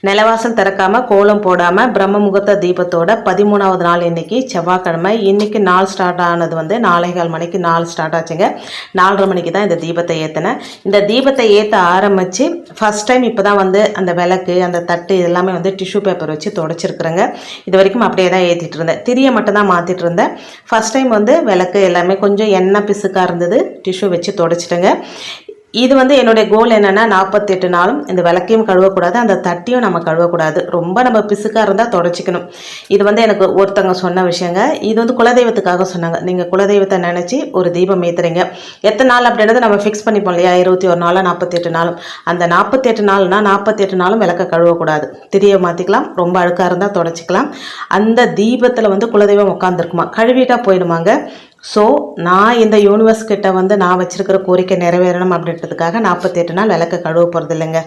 நிலவாசல் திறக்காமல் கோலம் போடாமல் பிரம்ம முகூர்த்த தீபத்தோட 13வது நாள் இன்னைக்கு செவ்வாய்க்கிழமை. இன்னைக்கு நாள் ஸ்டார்ட் ஆனது வந்து 4:15 மணிக்கு நாள் ஸ்டார்ட் ஆச்சுங்க. 4:30 மணிக்கு தான் இந்த தீபத்தை ஏற்றினேன். இந்த தீபத்தை ஏற்ற ஆரம்பித்து ஃபஸ்ட் டைம் இப்போ தான் வந்து அந்த விளக்கு அந்த தட்டு எல்லாமே வந்து டிஷ்யூ பேப்பர் வச்சு தொடச்சிருக்குறேங்க. இது வரைக்கும் அப்படியே தான் ஏற்றிட்டு இருந்தேன். திரியை மட்டும் தான் மாற்றிட்டு இருந்தேன். ஃபஸ்ட் டைம் வந்து விளக்கு எல்லாமே கொஞ்சம் எண்ணெய் பிசுக்காக இருந்தது, டிஷ்யூ வச்சு தொடச்சிட்டேங்க. இது வந்து என்னுடைய கோல் என்னென்னா 48 நாளும் இந்த விளக்கையும் கழுவக்கூடாது, அந்த தட்டியும் நம்ம கழுவக்கூடாது. ரொம்ப நம்ம பிசுக்காக இருந்தால் தொடச்சிக்கணும். இது வந்து எனக்கு ஒருத்தவங்க சொன்ன விஷயங்க. இது வந்து குலதெய்வத்துக்காக சொன்னாங்க. நீங்கள் குலதெய்வத்தை நினச்சி ஒரு தீபம் ஏற்றுறீங்க, எத்தனை நாள் அப்படின்றத நம்ம ஃபிக்ஸ் பண்ணிப்போம் இல்லையா, 21 நாளா 48 நாளும். அந்த 48 நாள்னா 48 நாளும் விளக்க கழுவக்கூடாது. திரியை மாற்றிக்கலாம், ரொம்ப அழுக்காக இருந்தால் தொடச்சிக்கலாம். அந்த தீபத்தில் வந்து குலதெய்வம் உட்காந்துருக்குமா, கழுவிட்டா போயிடுமாங்க. ஸோ நான் இந்த யூனிவர்ஸ் கிட்ட வந்து நான் வச்சுருக்கிற கோரிக்கை நிறைவேறணும் அப்படின்றதுக்காக 48 நாள் விளக்க கழுவ போகிறது இல்லைங்க.